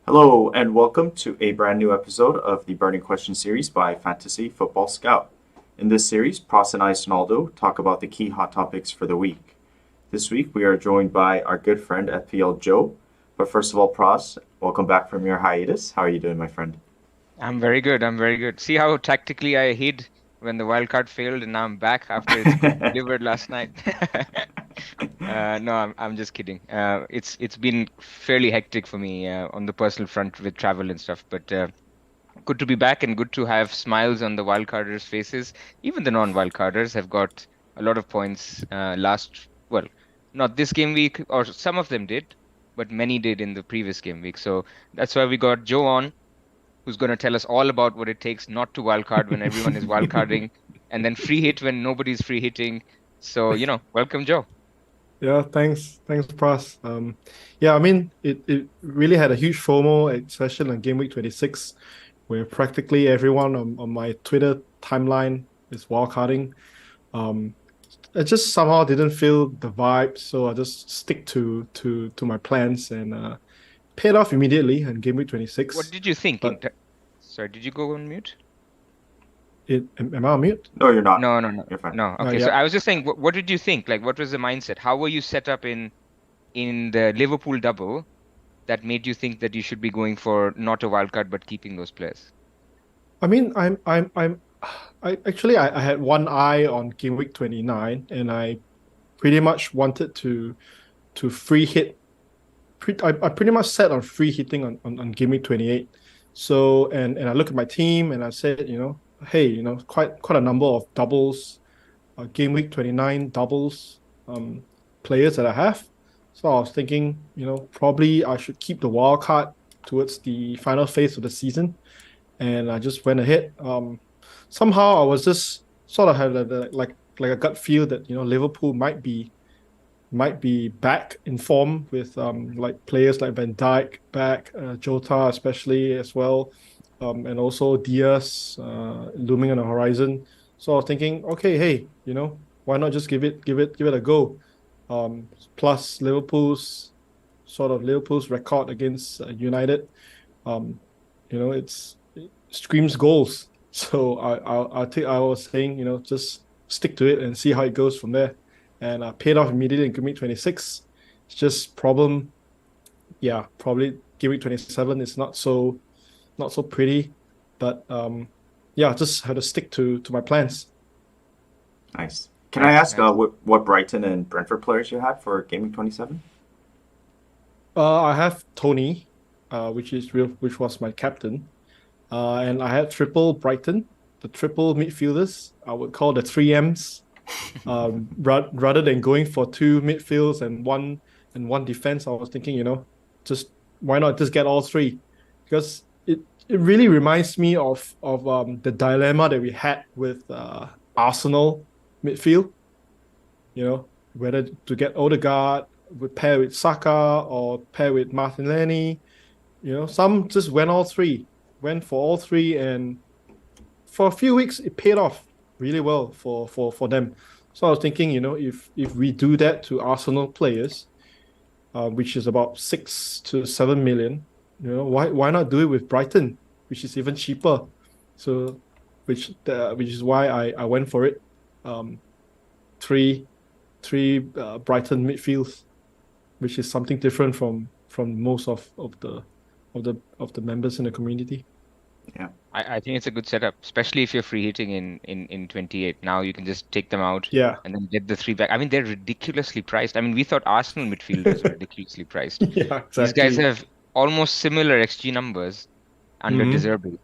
Hello, and welcome to a brand new episode of the Burning Question series by Fantasy Football Scout. In this series, Pras and I, Sonaldo, talk about the key hot topics for the week. This week, we are joined by our good friend FPL Joe. But first of all, Pras, welcome back from your hiatus. How are you doing, my friend? I'm very good. I'm very good. See how tactically I hid when the wildcard failed, and now I'm back after it's been delivered last night. No, I'm just kidding. It's been fairly hectic for me on the personal front with travel and stuff, but good to be back and good to have smiles on the wildcarders' faces. Even the non-wildcarders have got a lot of points well, not this game week, or some of them did, but many did in the previous game week. So that's why we got Joe on, who's going to tell us all about what it takes not to wildcard when everyone is wildcarding, and then free hit when nobody's free hitting. So, welcome, Joe. Yeah, thanks, Pras. Yeah, I mean, it really had a huge FOMO, especially on Game Week 26, where practically everyone on my Twitter timeline is wildcarding. I just somehow didn't feel the vibe, so I just stick to my plans and paid off immediately in Game Week What 26. did you think? But Sorry, did you go on mute? am I on mute? No, you're not. No, no, no, You're fine. no. Okay, so Yeah. I was just saying, what did you think? Like, what was the mindset? How were you set up in the Liverpool double that made you think that you should be going for not a wildcard but keeping those players? I mean, I had one eye on Game Week 29, and I pretty much wanted to free hit. I pretty much set on free hitting on Game Week 28. So and I look at my team and I said, hey, quite a number of doubles, Game Week 29 doubles, players that I have. So I was thinking, probably I should keep the wild card towards the final phase of the season, and I just went ahead. Somehow I was just sort of had like a gut feel that Liverpool might be back in form with like players like Van Dijk back, Jota especially as well, and also Diaz looming on the horizon. So I was thinking, okay, hey, why not just give it a go? Plus Liverpool's record against United, um, it screams goals. So I was saying, just stick to it and see how it goes from there, and paid off immediately in Game Week 26. It's just probably Game Week 27 is not so pretty, but yeah, just had to stick to my plans. Nice. Can I Nice, ask nice. what Brighton and Brentford players you had for Gaming 27? I have Tony, which was my captain, and I had triple Brighton, the triple midfielders. I would call the three M's. Rather than going for two midfields and one defense, I was thinking, just why not just get all three? Because it really reminds me of the dilemma that we had with Arsenal midfield. Whether to get Odegaard would pair with Saka or pair with Martinelli. Some just went for all three, and for a few weeks it paid off really well for them. So I was thinking, if we do that to Arsenal players, which is about 6 to 7 million, why not do it with Brighton, which is even cheaper? So, which is why I went for it. Three three Brighton midfields, which is something different from most of the members in the community. Yeah. I think it's a good setup, especially if you're free hitting in 28. Now you can just take them out Yeah, and then get the three back. I mean, they're ridiculously priced. I mean, we thought Arsenal midfielders were ridiculously priced. yeah, These guys exactly. have almost similar XG numbers under Hmm. Deserby,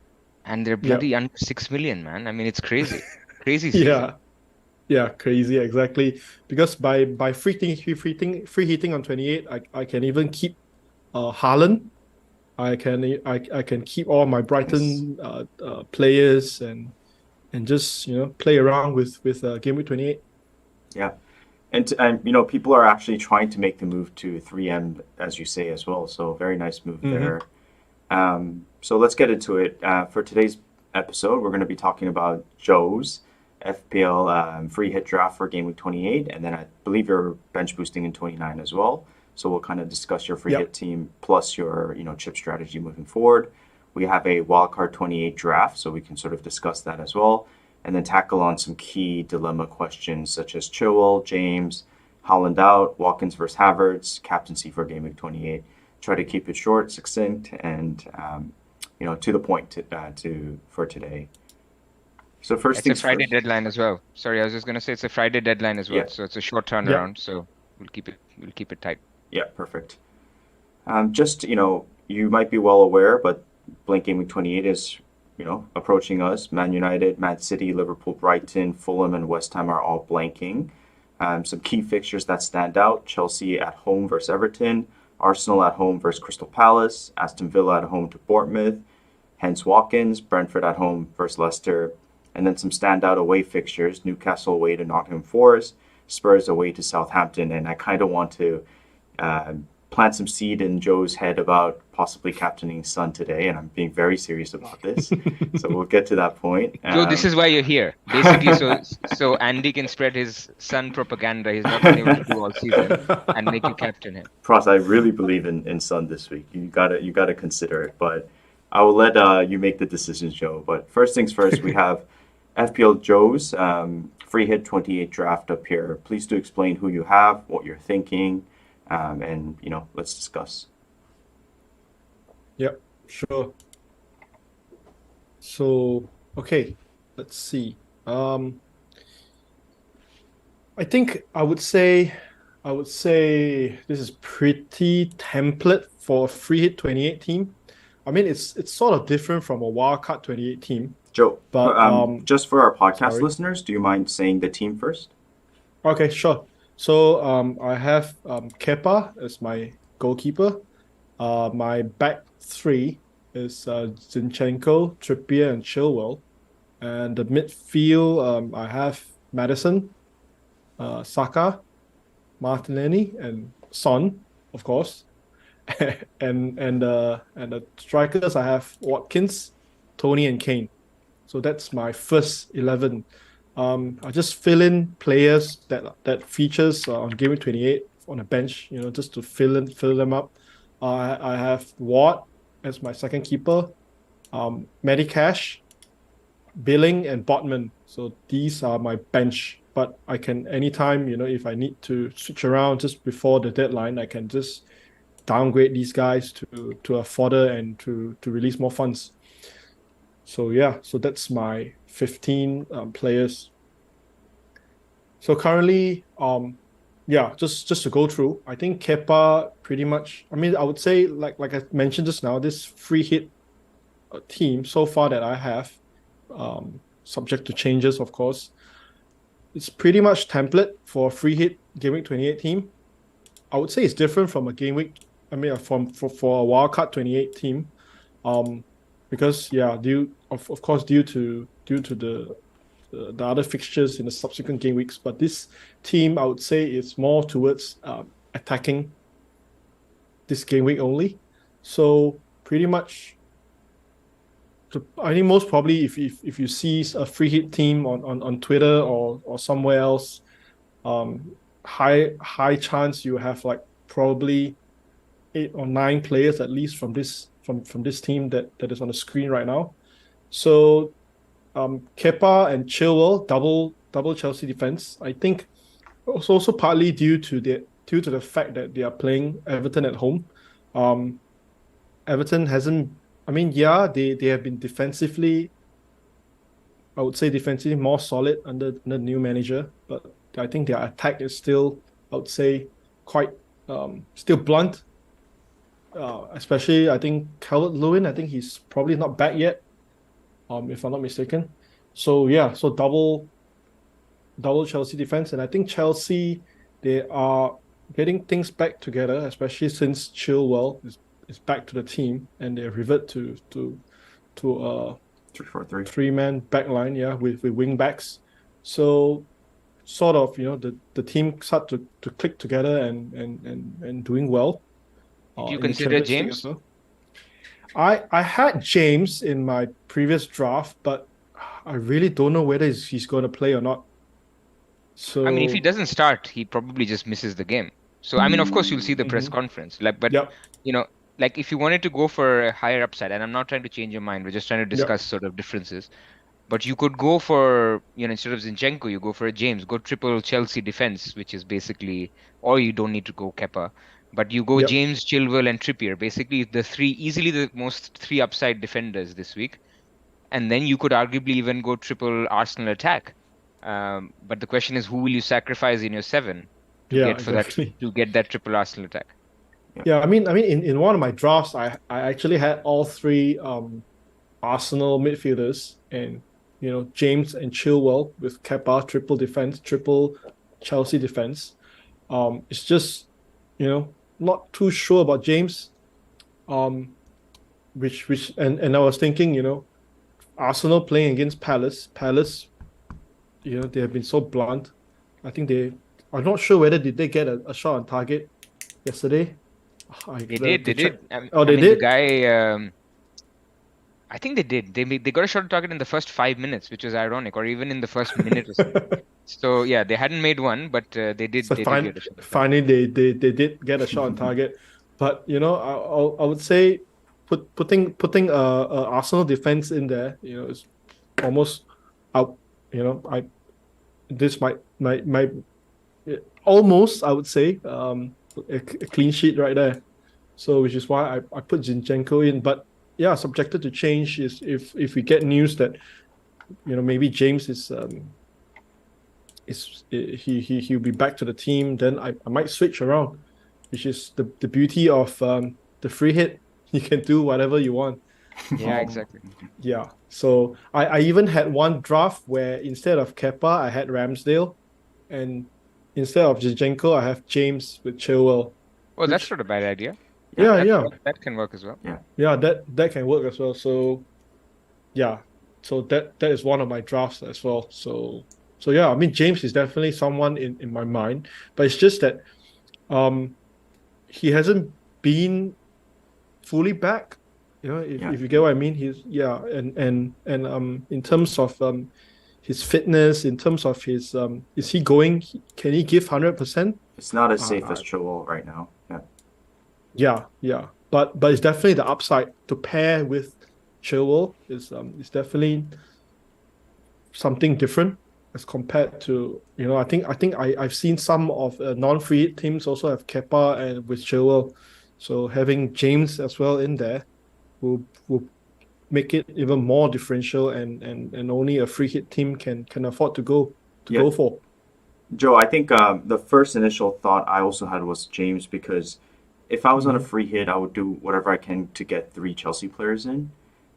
and they're Yeah, bloody under 6 million, man. I mean, it's crazy. Crazy season. yeah, yeah, crazy, exactly. Because by free hitting on 28, I can even keep Haaland. I can keep all my Nice. Brighton players and just play around with Game Week 28. Yeah. And people are actually trying to make the move to 3M, as you say, as well. So very nice move Hmm. there. So let's get into it. For today's episode, we're going to be talking about Joe's FPL free hit draft for Game Week 28, and then I believe you're bench boosting in 29 as well. So we'll kind of discuss your free Yep. hit team plus your, chip strategy moving forward. We have a wildcard 28 draft, so we can sort of discuss that as well. And then tackle on some key dilemma questions such as Chilwell, James, Holland out, Watkins versus Havertz, captaincy for Gameweek 28. Try to keep it short, succinct, and to the point for today. So first It's a things Friday first. deadline as well. Sorry, I was just gonna say it's a Friday deadline as well. Yeah. So it's a short turnaround. So we'll keep it tight. Yeah, perfect. Just, you might be well aware, but Blank Gaming 28 is, approaching us. Man United, Man City, Liverpool, Brighton, Fulham, and West Ham are all blanking. Some key fixtures that stand out: Chelsea at home versus Everton, Arsenal at home versus Crystal Palace, Aston Villa at home to Bournemouth, hence Watkins, Brentford at home versus Leicester, and then some standout away fixtures: Newcastle away to Nottingham Forest, Spurs away to Southampton. And I kind of want to plant some seed in Joe's head about possibly captaining Son today, and I'm being very serious about this. So we'll get to that point. Joe, this is why you're here, basically, so Andy can spread his Son propaganda he's not been able to do all season and make you captain him. Pras, I really believe in Son this week. You gotta consider it, but I will let you make the decisions, Joe. But first things first, we have FPL Joe's free hit 28 draft up here. Please do explain who you have, what you're thinking, and let's discuss. Yep, sure. So, okay, let's see. I think I would say this is pretty template for a free hit 28 team. I mean, it's sort of different from a wildcard 28 team. Joe, But just for our podcast sorry. listeners, do you mind saying the team first? Okay, sure. So I have Kepa as my goalkeeper. My back three is Zinchenko, Trippier, and Chilwell. And the midfield, I have Maddison, Saka, Martinelli, and Son, of course. and the strikers, I have Watkins, Tony, and Kane. So that's my first 11. I just fill in players that features on Gameweek 28 on a bench, just to fill them up. I have Ward as my second keeper, Medicash, Billing, and Botman. So these are my bench. But I can anytime, if I need to switch around just before the deadline, I can just downgrade these guys to a fodder and to release more funds. So yeah, so that's my 15 players. So currently, just to go through, I think Kepa pretty much. I mean, I would say like I mentioned just now, this free hit team so far that I have, subject to changes, of course, it's pretty much template for a free hit Gameweek 28 team. I would say it's different from a Gameweek. I mean, for a wildcard 28 team, because due to the other fixtures in the subsequent game weeks. But this team, I would say, is more towards attacking this game week only. So pretty much, I think most probably if you see a free hit team on Twitter or somewhere else, high chance you have like probably 8 or 9 players at least from this team that is on the screen right now. So Kepa and Chilwell double Chelsea defense. I think also partly due to the fact that they are playing Everton at home. Everton hasn't. I mean, they have been defensively. I would say defensively more solid under the new manager, but I think their attack is still, I would say, quite still blunt. Especially, I think Calvert-Lewin. I think he's probably not back yet, if I'm not mistaken. So so double Chelsea defense, and I think Chelsea, they are getting things back together, especially since Chilwell is back to the team and they revert to a 3-4-3 3-man back line, with wing backs. So sort of, the team start to click together and doing well. Did you consider James? Well. I had James in my previous draft, but I really don't know whether he's going to play or not. So I mean, if he doesn't start, he probably just misses the game. So I mean, of course, you'll see the press Mhm. conference. But Yep. you know, if you wanted to go for a higher upside, and I'm not trying to change your mind, we're just trying to Yep. discuss sort of differences. But you could go for, instead of Zinchenko, you go for a James, go triple Chelsea defense, which is basically, or you don't need to go Kepa, but you go Yep. James, Chilwell, and Trippier, basically easily the most three upside defenders this week. And then you could arguably even go triple Arsenal attack. But the question is, who will you sacrifice in your seven to Yeah, get for that exactly. to get that triple Arsenal attack? Yeah, I mean, in one of my drafts, I actually had all three Arsenal midfielders, and James and Chilwell with Kepa triple defense, triple Chelsea defense. It's just not too sure about James. Um, which and I was thinking, Arsenal playing against Palace. Palace, they have been so blunt. I think I'm not sure whether did they get a shot on target yesterday. They did, they check. did. Oh, I they mean, the did. guy. I think they did. They got a shot on target in the first 5 minutes, which was ironic, or even in the first minute or so. So yeah, they hadn't made one, but they did. So They did get a shot on target. finally, they did get a shot on target. But I would say putting a Arsenal defense in there, is almost out. I this might almost, I would say, a clean sheet right there. So which is why I put Zinchenko in. But yeah, subjected to change is if we get news that maybe James he'll be back to the team, then I might switch around, which is the beauty of the free hit. You can do whatever you want. Yeah, exactly. Yeah. So I even had one draft where instead of Kepa, I had Ramsdale, and instead of Zinchenko, I have James with Chilwell. Oh, that's not a bad idea. Yeah. That can work as well. Yeah, that can work as well. So yeah. So that is one of my drafts as well. So yeah, I mean James is definitely someone in my mind, but it's just that he hasn't been fully back. If you get what I mean, and in terms of his fitness, in terms of his is he going? Can he give 100%? It's not as safe as Chilwell right now. Yeah. But it's definitely the upside to pair with Chilwell is definitely something different as compared to I think I've seen some of non-free hit teams also have Kepa and with Chilwell, so having James as well in there will make it even more differential, and only a free hit team can afford to go for. Joe, I think the first initial thought I also had was James, because if I was on a free hit, I would do whatever I can to get 3 Chelsea players in.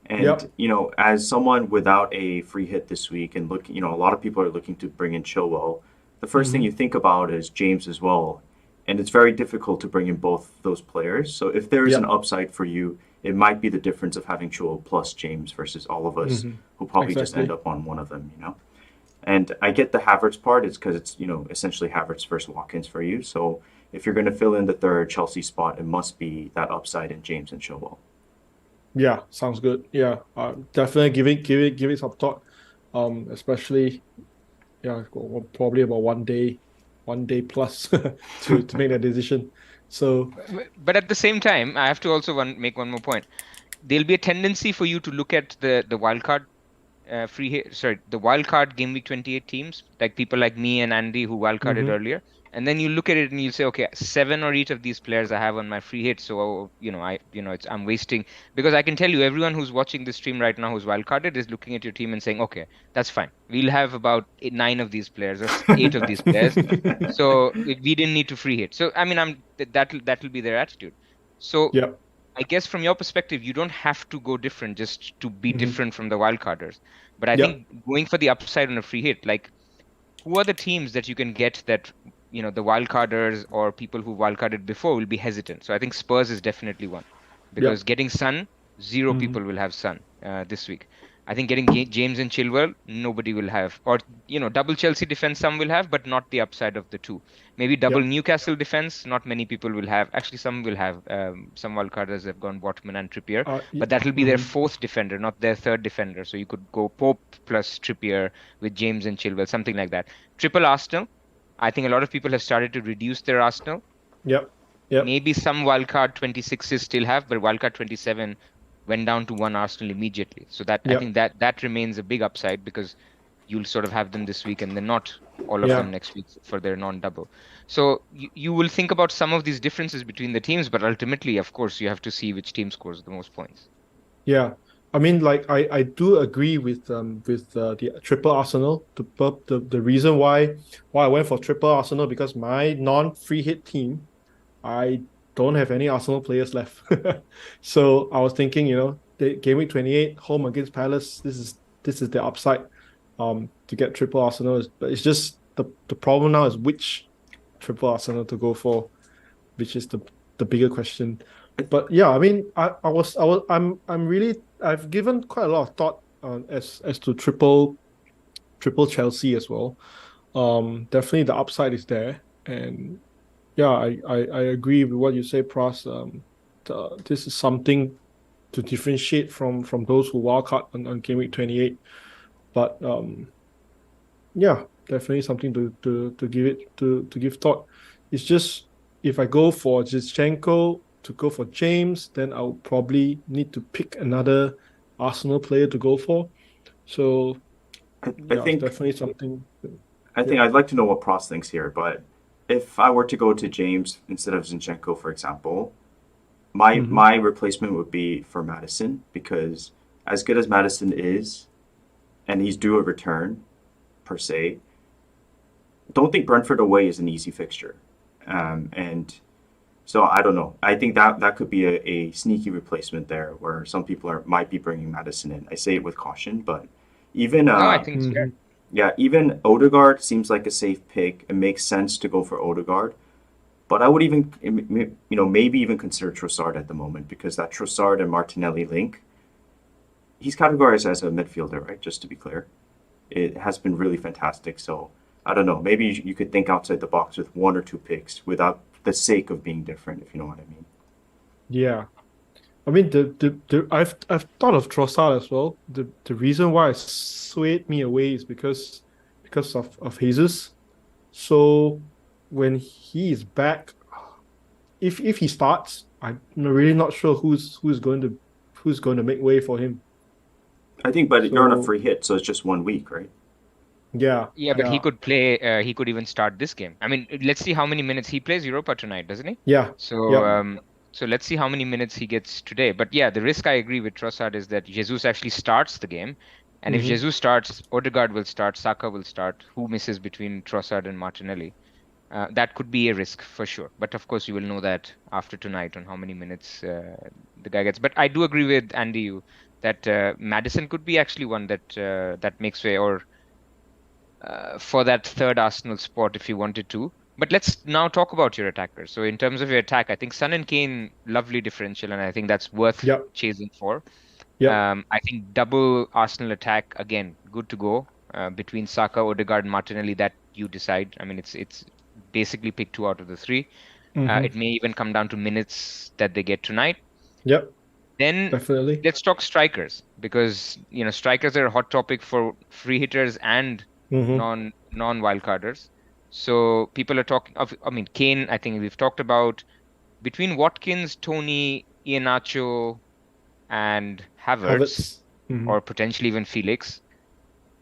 And, as someone without a free hit this week and looking, a lot of people are looking to bring in Chilwell, the first thing you think about is James as well. And it's very difficult to bring in both those players. So if there is an upside for you, it might be the difference of having Chilwell plus James versus all of us who probably just end up on one of them, And I get the Havertz part. It's because it's, essentially Havertz versus Watkins for you. So if you're going to fill in the third Chelsea spot, it must be that upside in James and Chilwell. Yeah, sounds good. Yeah, definitely give it some thought. Especially, probably about 1 day plus to make that decision. So, but at the same time, I have to also make one more point. There'll be a tendency for you to look at the wildcard the wildcard game week 28 teams, like people like me and Andy who wildcarded earlier, and then you look at it and you say, okay, 7 or 8 of these players I have on my free hit, so I'm wasting, because I can tell you everyone who's watching this stream right now who's wildcarded is looking at your team and saying, okay, that's fine, we'll have about 9 of these players or 8 of these players, so we didn't need to free hit. So I mean, that'll be their attitude. So yeah. I guess from your perspective, you don't have to go different just to be different from the wildcarders. But I think going for the upside on a free hit, like, who are the teams that you can get that, the wildcarders or people who wildcarded before will be hesitant? So I think Spurs is definitely one. Because getting Son, 0 people will have Son this week. I think getting James and Chilwell, nobody will have. Or, double Chelsea defense, some will have, but not the upside of the 2. Maybe double Newcastle defense, not many people will have. Actually, some will have. Some wildcarders have gone Botman and Trippier. But that will be their 4th defender, not their 3rd defender. So you could go Pope plus Trippier with James and Chilwell, something like that. Triple Arsenal. I think a lot of people have started to reduce their Arsenal. Yep. Yep. Maybe some wildcard 26s still have, but wildcard 27 went down to one Arsenal immediately. So that I Yep. think that remains a big upside because you'll sort of have them this week and then not all of Yeah. them next week for their non-double. So you will think about some of these differences between the teams, but ultimately, of course, you have to see which team scores the most points. Yeah. I mean, like I do agree with the triple Arsenal. The reason why I went for triple Arsenal because my non-free hit team, I don't have any Arsenal players left. So I was thinking, the game week 28 home against Palace, this is the upside to get triple Arsenal. But it's just the problem now is which triple Arsenal to go for, which is the bigger question. But yeah, I mean, I'm really, I've given quite a lot of thought as to triple Chelsea as well. Definitely the upside is there, and yeah, I agree with what you say, Pras. This is something to differentiate from those who wildcard on game week 28. But yeah, definitely something to give thought. It's just if I go for Zinchenko to go for James, then I'll probably need to pick another Arsenal player to go for. So I yeah, think definitely something. I'd like to know what Pross thinks here, but if I were to go to James instead of Zinchenko, for example, my replacement would be for Madison because as good as Madison is, and he's due a return, per se, don't think Brentford away is an easy fixture. And so I don't know. I think that could be a sneaky replacement there where some people might be bringing Madison in. I say it with caution, but even No, I think it's fair. yeah, even Odegaard seems like a safe pick. It makes sense to go for Odegaard. But I would even, maybe even consider Trossard at the moment because that Trossard and Martinelli link, he's categorized as a midfielder, right? Just to be clear. It has been really fantastic. So I don't know. Maybe you could think outside the box with one or two picks without the sake of being different, if you know what I mean. Yeah. I mean, I've thought of Trossard as well. The reason why it swayed me away is because of Jesus. So when he is back, if he starts, I'm really not sure who's going to make way for him. I think, but you're on a So free hit, so it's just 1 week, right? yeah, Yeah, but he yeah, could play. He could even start this game. I mean, let's see how many minutes he plays Europa tonight, doesn't he? yeah, So, yeah. so let's see how many minutes he gets today. But yeah, the risk I agree with Trossard is that Jesus actually starts the game, and if Mhm. Jesus starts, Odegaard will start, Saka will start. Who misses between Trossard and Martinelli? That could be a risk for sure. But of course, you will know that after tonight on how many minutes the guy gets. But I do agree with Andy you that Maddison could be actually one that makes way or for that third Arsenal spot if you wanted to. But let's now talk about your attackers. So in terms of your attack, I think Son and Kane, lovely differential, and I think that's worth Yep, chasing for. yep. I think double Arsenal attack again, good to go between Saka, Odegaard, and Martinelli. That you decide. I mean, it's basically pick two out of the three. Mhm. It may even come down to minutes that they get tonight. Yep, Then definitely. let's talk strikers because strikers are a hot topic for free hitters and Mhm. non-wildcarders. So people are talking of, I mean, Kane, I think we've talked about between Watkins, Tony, Iheanacho, and Havertz, Havertz. Mhm. or potentially even Felix.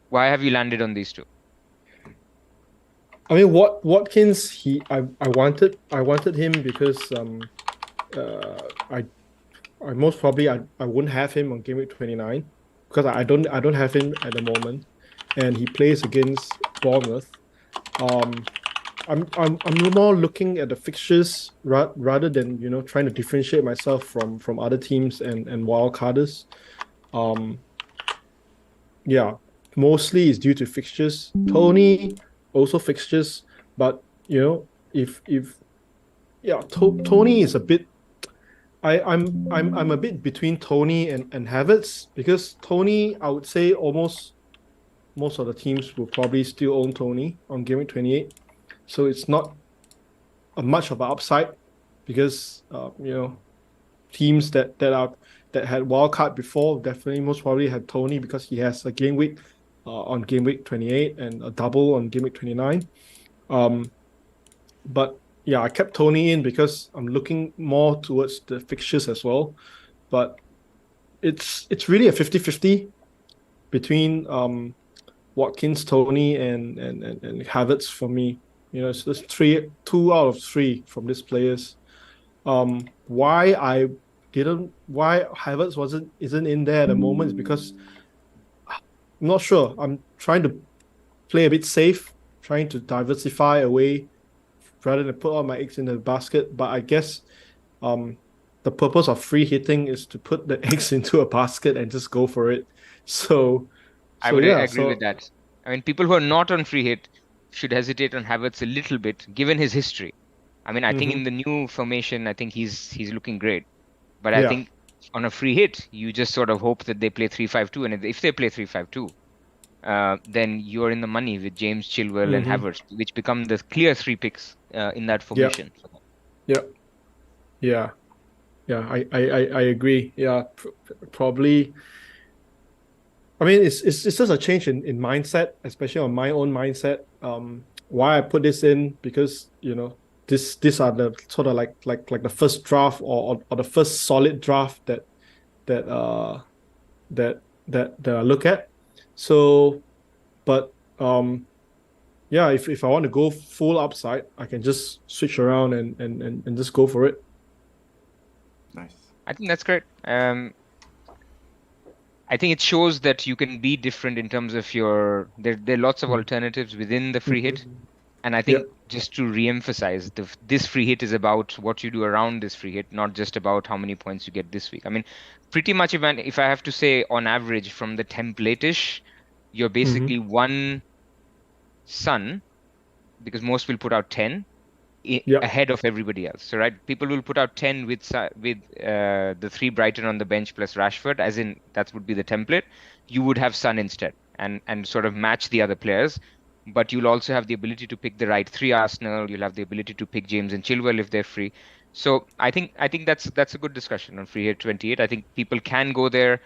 Why have you landed on these two? I mean, Watkins, I wanted him because I most probably I wouldn't have him on game week 29 because I don't have him at the moment, and he plays against Bournemouth. Um, I'm more looking at the fixtures rather than trying to differentiate myself from other teams and wildcarders. Um, yeah, mostly it's due to fixtures. Tony also fixtures, but if yeah, Tony is a bit. I'm a bit between Tony and Havertz because Tony, I would say almost most of the teams will probably still own Tony on game week 28, so it's not a much of an upside because teams that had wildcard before definitely most probably had Tony because he has a game week on game week 28 and a double on game week 29. But yeah, I kept Tony in because I'm looking more towards the fixtures as well. But it's really a 50-50 between Watkins, Tony, and Havertz for me. So there's 2 out of 3 from these players. Why Havertz isn't in there at the moment is because I'm not sure. I'm trying to play a bit safe, trying to diversify away rather than put all my eggs in the basket. But I guess the purpose of free hitting is to put the eggs into a basket and just go for it. So, I so would yeah, agree with so that. I mean, people who are not on free hit should hesitate on Havertz a little bit, given his history. I mean, I think in mhm, the new formation, I think he's looking great. But I yeah, think on a free hit, you just sort of hope that they play 3-5-2, and if they play 3-5-2, then you're in the money with James, Chilwell, and mhm, Havertz, which become the clear three picks in that yeah, formation. yeah, yeah, yeah. I agree. Yeah, probably. I mean, it's just a change in mindset, especially on my own mindset. Why I put this in because these are the sort of like the first draft or the first solid draft that uh that that I look at. So, but yeah, if I want to go full upside, I can just switch around and just go for it. Nice. I think that's great. I think it shows that you can be different in terms of there are lots of alternatives within the free hit. Mhm. And I Yeah. think just to re-emphasize, this free hit is about what you do around this free hit, not just about how many points you get this week. I mean, pretty much if I have to say on average from the template-ish, you're Hmm. basically one Sun, because most will put out 10 Yeah. ahead of everybody else. So, right, people will put out 10 with the 3 Brighton on the bench plus Rashford, as in that would be the template. You would have Son instead and sort of match the other players. But you'll also have the ability to pick the right 3 Arsenal. You'll have the ability to pick James and Chilwell if they're free. So I think that's a good discussion on free hit 28. I think people can go there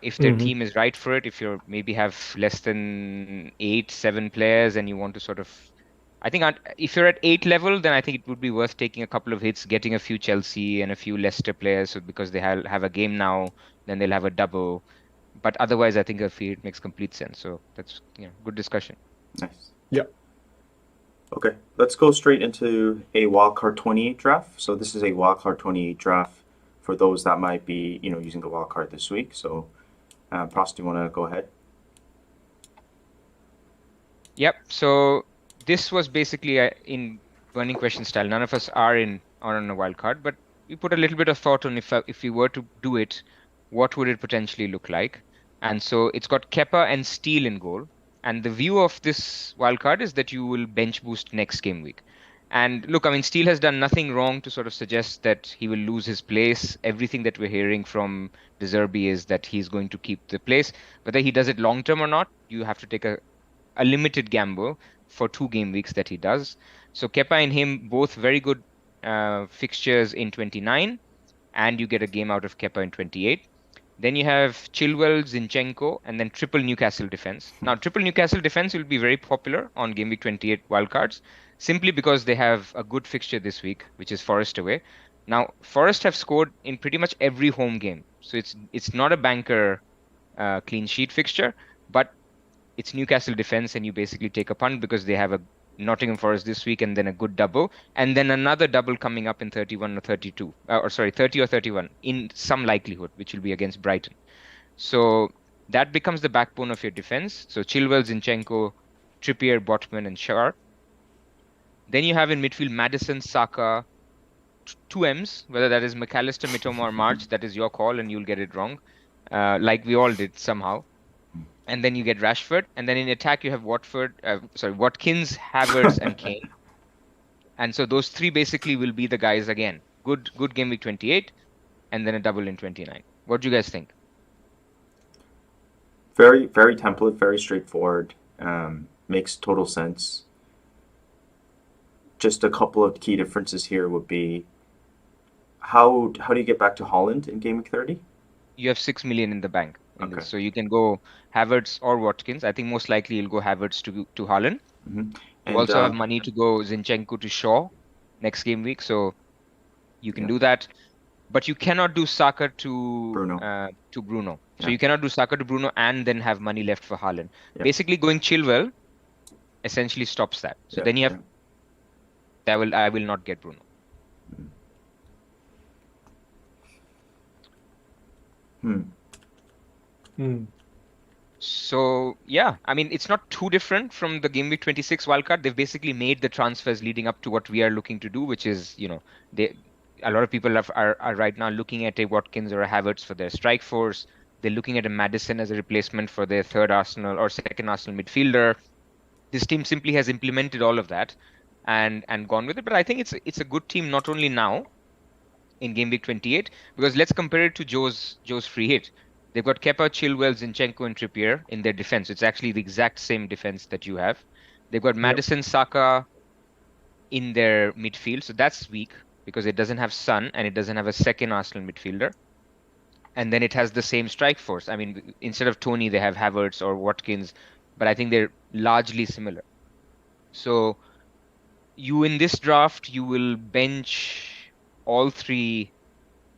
if their Hmm. team is right for it. If you maybe have less than 8, 7 players and you want to sort of I think if you're at 8 level, then I think it would be worth taking a couple of hits, getting a few Chelsea and a few Leicester players, so because they have a game now, then they'll have a double. But otherwise, I think a free hit makes complete sense. So that's good discussion. Nice. Yeah. Okay, let's go straight into a wildcard 28 draft. So this is a wildcard 28 draft for those that might be, using the wildcard this week. So, Pras, do you want to go ahead? Yep. So this was basically in burning question style. None of us are on a wild card, but we put a little bit of thought on if we were to do it, what would it potentially look like? And so it's got Kepa and Steele in goal. And the view of this wild card is that you will bench boost next game week. And look, I mean, Steele has done nothing wrong to sort of suggest that he will lose his place. Everything that we're hearing from De Zerbi is that he's going to keep the place. Whether he does it long term or not, you have to take a limited gamble for 2 game weeks that he does. So Kepa and him both very good fixtures in 29, and you get a game out of Kepa in 28. Then you have Chilwell, Zinchenko, and then triple Newcastle defense. Now, triple Newcastle defense will be very popular on Game Week 28 wildcards, simply because they have a good fixture this week, which is Forest away. Now, Forest have scored in pretty much every home game, so it's not a banker clean sheet fixture, but it's Newcastle defense, and you basically take a punt because they have a Nottingham Forest this week and then a good double, and then another double coming up in 31 or 32, or sorry, 30 or 31 in some likelihood, which will be against Brighton. So that becomes the backbone of your defense. So Chilwell, Zinchenko, Trippier, Botman, and Schär. Then you have in midfield Madison, Saka, 2 M's, whether that is McAllister, Mitoma, or March. That is your call, and you'll get it wrong, like we all did somehow. And then you get Rashford, and then in attack you have Watkins, Havertz, and Kane. And so those 3 basically will be the guys again. Good game week 28, and then a double in 29. What do you guys think? Very, very template, very straightforward. Makes total sense. Just a couple of key differences here would be how do you get back to Holland in Game Week 30? You have 6 million in the bank in Okay. this, so you can go Havertz or Watkins. I think most likely you'll go Havertz to Haaland. Hmm. You And also have money to go Zinchenko to Shaw. next game week, so you can do that. But you cannot do Saka to Bruno. Bruno. So Yeah. you cannot do Saka to Bruno and then have money left for Haaland. Yeah. Basically, going Chilwell essentially stops that. So then you have I will not get Bruno. So yeah, I mean it's not too different from the Game Week 26 wildcard. They've basically made the transfers leading up to what we are looking to do, which is, a lot of people are right now looking at a Watkins or a Havertz for their strike force. They're looking at a Maddison as a replacement for their third Arsenal or second Arsenal midfielder. This team simply has implemented all of that and gone with it. But I think it's a good team not only now in Game Week 28, because let's compare it to Joe's free hit. They've got Kepa, Chilwell, Zinchenko, and Trippier in their defense. It's actually the exact same defense that you have. They've got Maddison, Saka in their midfield, so that's weak because it doesn't have Son and it doesn't have a second Arsenal midfielder. And then it has the same strike force. I mean, instead of Tony, they have Havertz or Watkins, but I think they're largely similar. So you in this draft, you will bench all three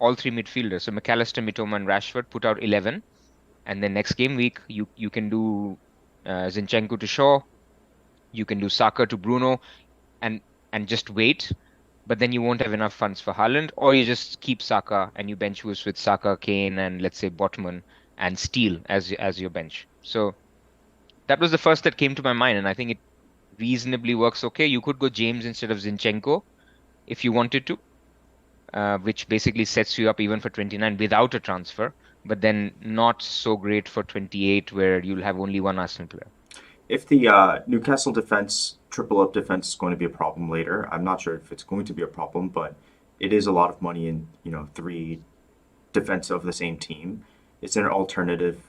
midfielders. So McAllister, Mitoma, and Rashford, put out 11. And then next game week, you can do Zinchenko to Shaw. You can do Saka to Bruno and just wait. But then you won't have enough funds for Haaland. Or you just keep Saka and you bench boost with Saka, Kane, and let's say Botman and Steele as your bench. So that was the first that came to my mind. And I think it reasonably works okay. You could go James instead of Zinchenko if you wanted to. Which basically sets you up even for 29 without a transfer, but then not so great for 28 where you'll have only one Arsenal player. If the Newcastle defense, triple up defense is going to be a problem later, I'm not sure if it's going to be a problem, but it is a lot of money in, three defense of the same team. Is there an alternative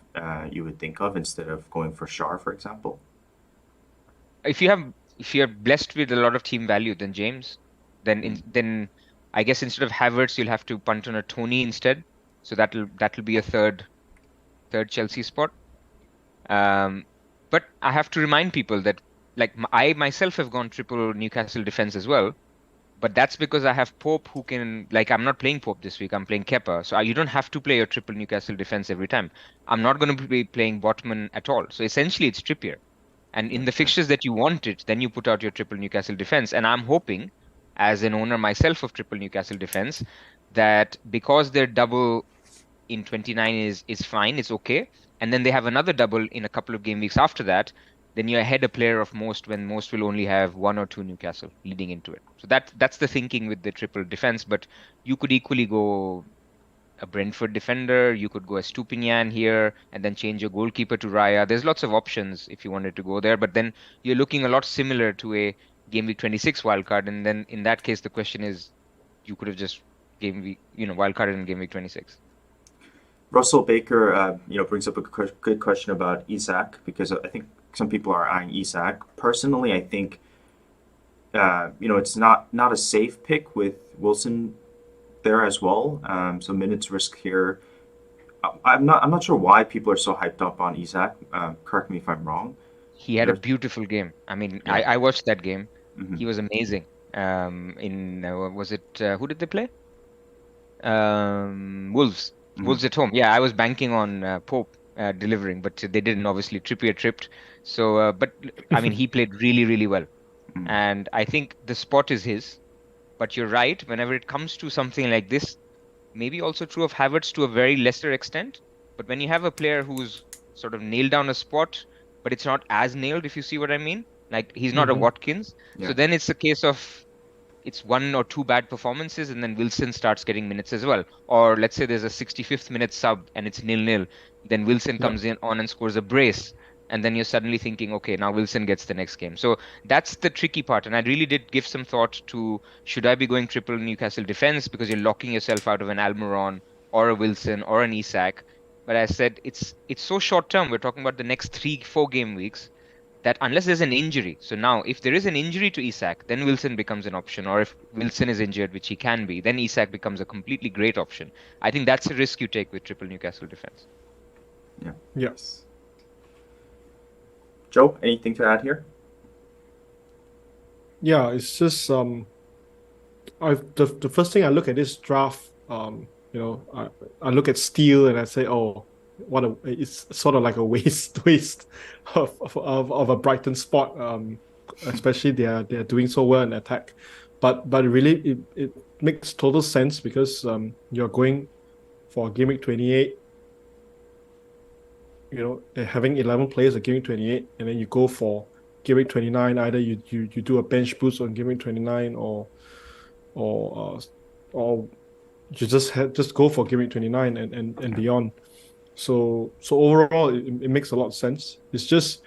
you would think of instead of going for Shar, for example? If you're blessed with a lot of team value, then James, then I guess instead of Havertz, you'll have to punt on a Tony instead. So that'll be a third Chelsea spot. But I have to remind people that, like, I myself have gone triple Newcastle defense as well. But that's because I have Pope who can, like, I'm not playing Pope this week. I'm playing Kepa. So you don't have to play your triple Newcastle defense every time. I'm not going to be playing Botman at all. So essentially it's Trippier. And in the fixtures that you want it, then you put out your triple Newcastle defense. And I'm hoping, as an owner myself of triple Newcastle defense, that because their double in 29 is fine, it's okay, and then they have another double in a couple of game weeks after that, then you're ahead a player of most when most will only have one or two Newcastle leading into it. So that's the thinking with the triple defense. But you could equally go a Brentford defender, you could go a Stupinian here, and then change your goalkeeper to Raya. There's lots of options if you wanted to go there, but then you're looking a lot similar to a Game Week 26 wildcard, and then in that case, the question is, you could have just wildcarded in Game Week 26. Russell Baker, brings up a good question about Isak, because I think some people are eyeing Isak. Personally, I think, it's not a safe pick with Wilson there as well. So minutes risk here. I'm not sure why people are so hyped up on Isak. Correct me if I'm wrong. He had a beautiful game. I mean, I watched that game. Mm-hmm. He was amazing. Was it who did they play? Wolves. Mm-hmm. Wolves at home. Yeah, I was banking on Pope delivering, but they didn't. Obviously, Trippier tripped. So, but I mean, he played really, really well, and I think the spot is his. But you're right. Whenever it comes to something like this, maybe also true of Havertz to a very lesser extent. But when you have a player who's sort of nailed down a spot, but it's not as nailed, if you see what I mean. Like, he's not a Watkins. Yeah. So then it's a case of it's one or two bad performances, and then Wilson starts getting minutes as well. Or let's say there's a 65th minute sub and it's 0-0. Then Wilson comes in on and scores a brace. And then you're suddenly thinking, okay, now Wilson gets the next game. So that's the tricky part. And I really did give some thought to, should I be going triple Newcastle defense? Because you're locking yourself out of an Almiron or a Wilson or an Isak. But I said it's so short term. We're talking about the next 3-4 game weeks, that unless there's an injury. So now, if there is an injury to Isak, then Wilson becomes an option. Or if Wilson is injured, which he can be, then Isak becomes a completely great option. I think that's a risk you take with triple Newcastle defense. Yeah. Yes. Joe, anything to add here? Yeah, it's just the first thing I look at this draft, I look at Steele and I say, oh, it's sort of like a waste of a Brighton spot. Especially they're doing so well in attack, but really it makes total sense because you're going for game week 28. They're having 11 players at game week 28, and then you go for game week 29. Either you do a bench boost on game week 29, or you just go for game week 29 and beyond. So overall, it makes a lot of sense. It's just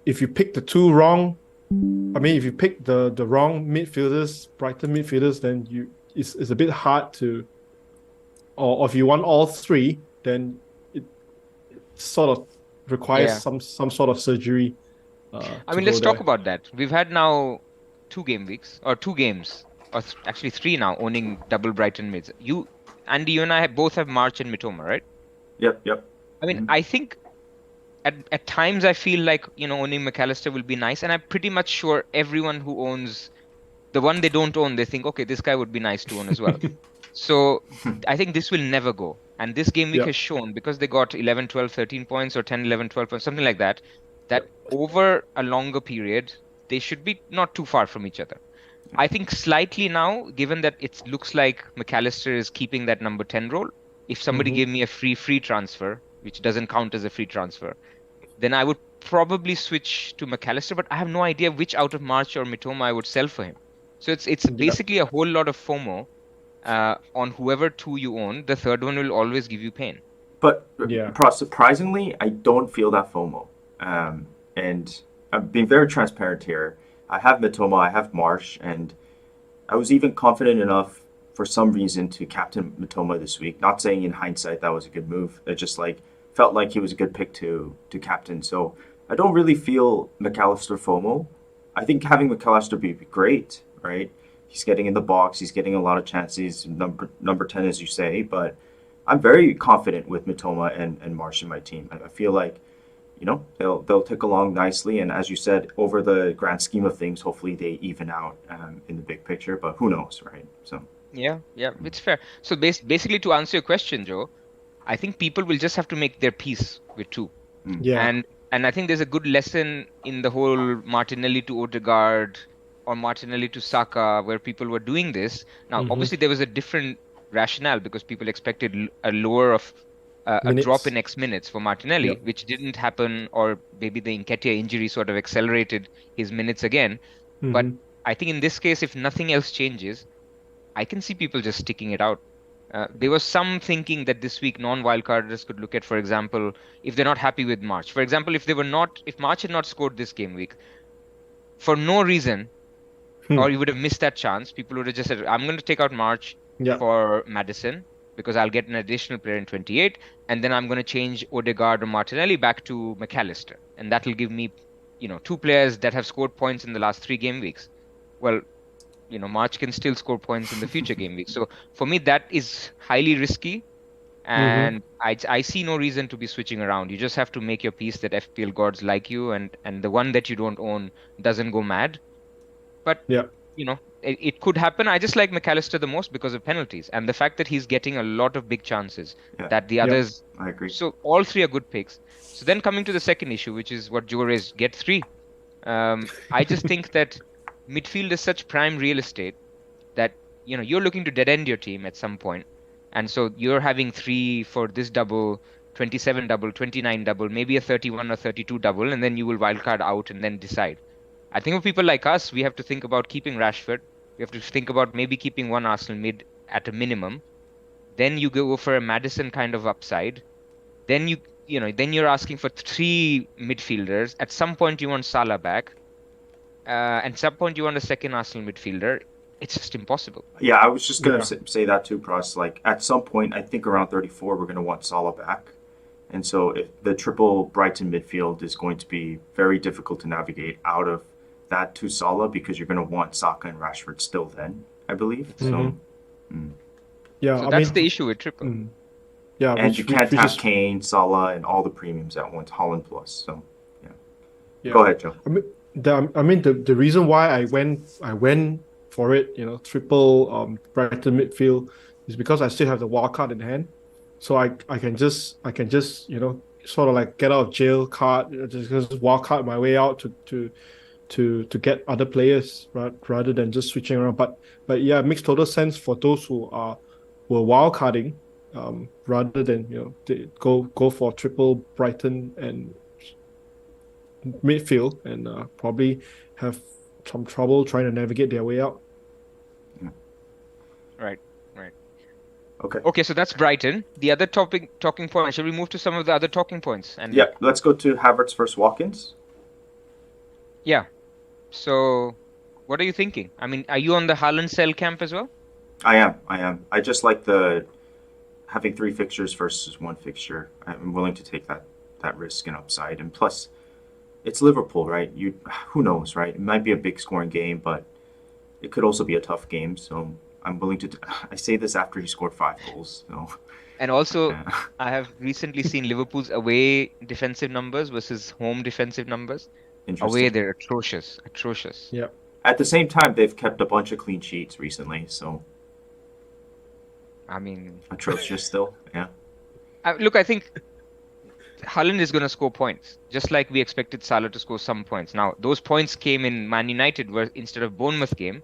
if you pick the two wrong, if you pick the wrong midfielders, Brighton midfielders, then it's a bit hard to, or if you want all three, then it sort of requires some sort of surgery. Let's talk about that. We've had now 2 game weeks or 2 games, or actually 3 now, owning double Brighton mids. Andy, you and I both have March and Mitoma, right? Yep. I think at times I feel like owning McAllister will be nice, and I'm pretty much sure everyone who owns the one they don't own, they think, okay, this guy would be nice to own as well. So I think this will never go. And this game week has shown, because they got 11, 12, 13 points, or 10, 11, 12 points, something like that, that over a longer period, they should be not too far from each other. I think slightly now, given that it looks like McAllister is keeping that number 10 role, if somebody gave me a free transfer, which doesn't count as a free transfer, then I would probably switch to McAllister, but I have no idea which out of March or Mitoma I would sell for him. So it's basically a whole lot of FOMO on whoever 2 you own. The third one will always give you pain. But surprisingly, I don't feel that FOMO. And I'm being very transparent here. I have Mitoma, I have Marsh, and I was even confident enough for some reason to captain Mitoma this week. Not saying in hindsight that was a good move. It just felt like he was a good pick to captain. So I don't really feel McAllister FOMO. I think having McAllister be great, right? He's getting in the box. He's getting a lot of chances. Number 10, as you say. But I'm very confident with Mitoma and Marsh in my team. I feel like, they'll tick along nicely. And as you said, over the grand scheme of things, hopefully they even out in the big picture. But who knows, right? So yeah, it's fair. So basically, to answer your question, Joe, I think people will just have to make their peace with 2. Yeah. And I think there's a good lesson in the whole Martinelli to Odegaard or Martinelli to Saka, where people were doing this. Now, obviously, there was a different rationale because people expected a lower of a drop in X minutes for Martinelli, which didn't happen, or maybe the Nketiah injury sort of accelerated his minutes again. But I think in this case, if nothing else changes, I can see people just sticking it out. There was some thinking that this week non-wildcarders could look at, for example, if they're not happy with March. For example, if March had not scored this game week, for no reason, or you would have missed that chance, people would have just said, I'm going to take out March for Maddison, because I'll get an additional player in 28, and then I'm going to change Odegaard or Martinelli back to McAllister. And that will give me, 2 players that have scored points in the last 3 game weeks. Well, March can still score points in the future game week. So for me, that is highly risky. And I see no reason to be switching around. You just have to make your peace that FPL gods like you, and the one that you don't own doesn't go mad. But, it could happen. I just like McAllister the most because of penalties and the fact that he's getting a lot of big chances that the others... I agree. So all 3 are good picks. So then coming to the second issue, which is what Joe raised, get 3. I just think that midfield is such prime real estate that, you're looking to dead end your team at some point. And so you're having 3 for this double, 27 double, 29 double, maybe a 31 or 32 double, and then you will wildcard out and then decide. I think for people like us, we have to think about keeping Rashford. We have to think about maybe keeping one Arsenal mid at a minimum. Then you go for a Maddison kind of upside. Then you're asking for 3 midfielders. At some point you want Salah back. At some point you want a second Arsenal midfielder. It's just impossible. Yeah, I was just going to say that too, Pras. At some point, I think around 34, we're going to want Salah back. And so if the triple Brighton midfield is going to be very difficult to navigate out of that to Salah, because you're going to want Saka and Rashford still then, I believe. So that's the issue with triple. Yeah, and you can't have Kane, Salah, and all the premiums at once, Holland plus. So Go ahead, Joe. The reason why I went for it, triple Brighton midfield, is because I still have the wild card in hand, so I can just sort of like get out of jail card, just wild card my way out to get other players, right, rather than just switching around. But yeah, it makes total sense for those who are wild carding, rather than go for triple Brighton and midfield, and probably have some trouble trying to navigate their way out. Right. Okay. Okay, so that's Brighton. The other talking point. Shall we move to some of the other talking points? And yeah, let's go to Havertz versus Watkins. Yeah. So, what are you thinking? I mean, are you on the Haaland sell camp as well? I am. I just like having 3 fixtures versus 1 fixture. I'm willing to take that risk and upside. And plus, it's Liverpool, right? Who knows, right? It might be a big scoring game, but it could also be a tough game. So I'm willing to. I say this after he scored 5 goals. So. And also, I have recently seen Liverpool's away defensive numbers versus home defensive numbers. Away, they're atrocious. Yeah. At the same time, they've kept a bunch of clean sheets recently, so. I mean, atrocious still, yeah. Look, I think Haaland is going to score points, just like we expected Salah to score some points. Now, those points came in Man United instead of Bournemouth game,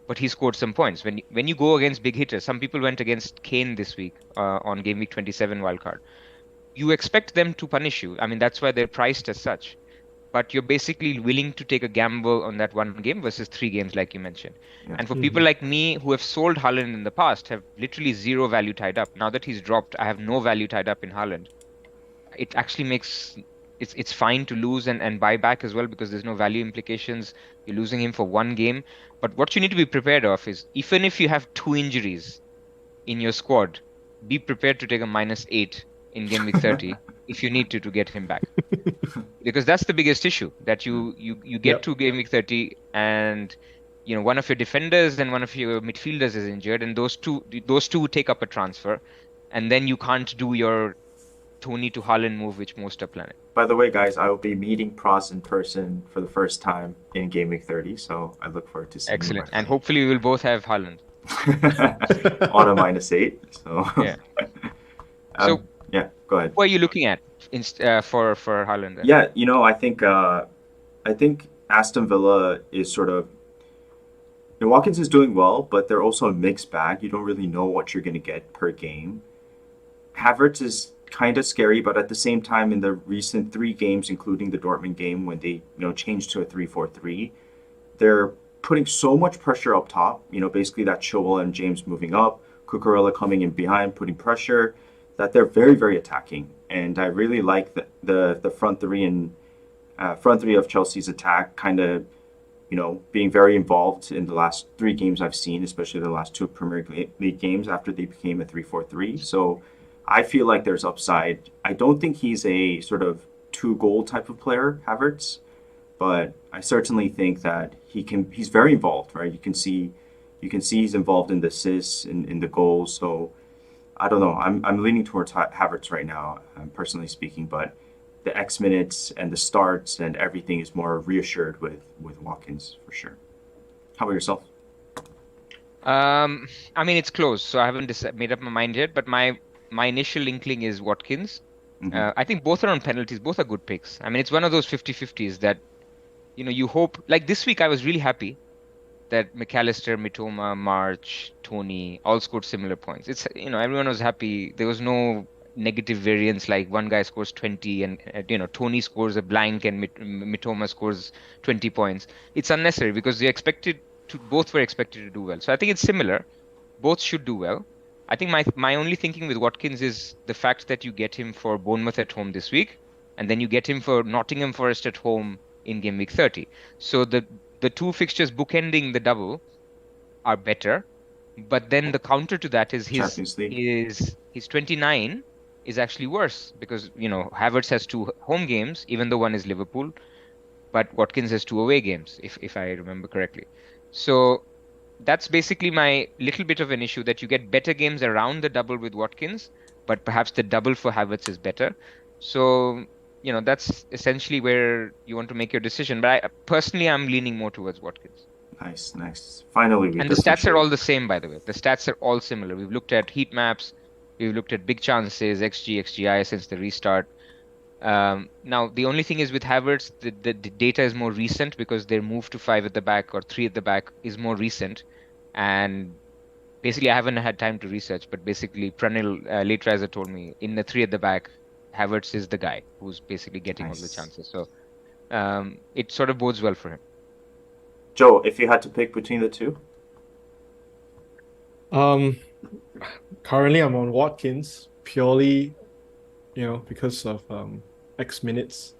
but he scored some points. When you go against big hitters, some people went against Kane this week on Gameweek 27 wildcard. You expect them to punish you. I mean, that's why they're priced as such. But you're basically willing to take a gamble on that 1 game versus 3 games, like you mentioned. Yeah. And for people like me who have sold Haaland in the past, have literally 0 value tied up. Now that he's dropped, I have no value tied up in Haaland. It actually makes it's fine to lose and buy back as well, because there's no value implications. You're losing him for 1 game. But what you need to be prepared of is, even if you have 2 injuries in your squad, be prepared to take a -8 in game week 30 if you need to get him back. Because that's the biggest issue, that you get to game week 30 and one of your defenders and one of your midfielders is injured, and those two take up a transfer, and then you can't do your Tony to Haaland move, which most are planning. By the way, guys, I will be meeting Pras in person for the first time in game week 30, so I look forward to seeing Excellent. And hopefully we will both have Haaland on a -8. So yeah. So yeah, go ahead. What are you looking at for Haaland then? Yeah, I think Aston Villa is sort of, Watkins is doing well, but they're also a mixed bag. You don't really know what you're going to get per game. Havertz is kind of scary, but at the same time, in the recent 3 games, including the Dortmund game when they changed to a 3-4-3, they're putting so much pressure up top. Basically that Chilwell and James moving up, Cucurella coming in behind, putting pressure, that they're very, very attacking. And I really like the front three of Chelsea's attack kind of, being very involved in the last 3 games I've seen, especially the last 2 Premier League games after they became a 3-4-3. So I feel like there's upside. I don't think he's a sort of 2-goal type of player, Havertz, but I certainly think that he's very involved, right? You can see he's involved in the assists, in the goals. So I don't know. I'm leaning towards Havertz right now, personally speaking, but the X minutes and the starts and everything is more reassured with Watkins for sure. How about yourself? I mean, it's close, so I haven't made up my mind yet, but my initial inkling is Watkins. Mm-hmm. I think both are on penalties. Both are good picks. I mean, it's one of those 50-50s that, you hope. Like this week, I was really happy that McAllister, Mitoma, March, Tony all scored similar points. It's, everyone was happy. There was no negative variance, like one guy scores 20 and, Tony scores a blank and Mitoma scores 20 points. It's unnecessary because both were expected to do well. So I think it's similar. Both should do well. I think my only thinking with Watkins is the fact that you get him for Bournemouth at home this week, and then you get him for Nottingham Forest at home in game week 30. So the 2 fixtures bookending the double are better, but then the counter to that is his 29 is actually worse, because Havertz has 2 home games, even though one is Liverpool, but Watkins has 2 away games, if I remember correctly. So that's basically my little bit of an issue, that you get better games around the double with Watkins, but perhaps the double for Havertz is better. So, that's essentially where you want to make your decision. But personally, I'm leaning more towards Watkins. Nice. Finally, we And the stats differentiate. are all the same, by the way. The stats are all similar. We've looked at heat maps, we've looked at big chances, XG, XGI since the restart. Now, the only thing is with Havertz, the data is more recent because their move to 5 at the back or 3 at the back is more recent. And basically, I haven't had time to research, but basically, Pranil Letraza told me in the 3 at the back, Havertz is the guy who's basically getting all the Nice. chances. So it sort of bodes well for him. Joe, if you had to pick between the two, Currently I'm on Watkins purely, because of X minutes.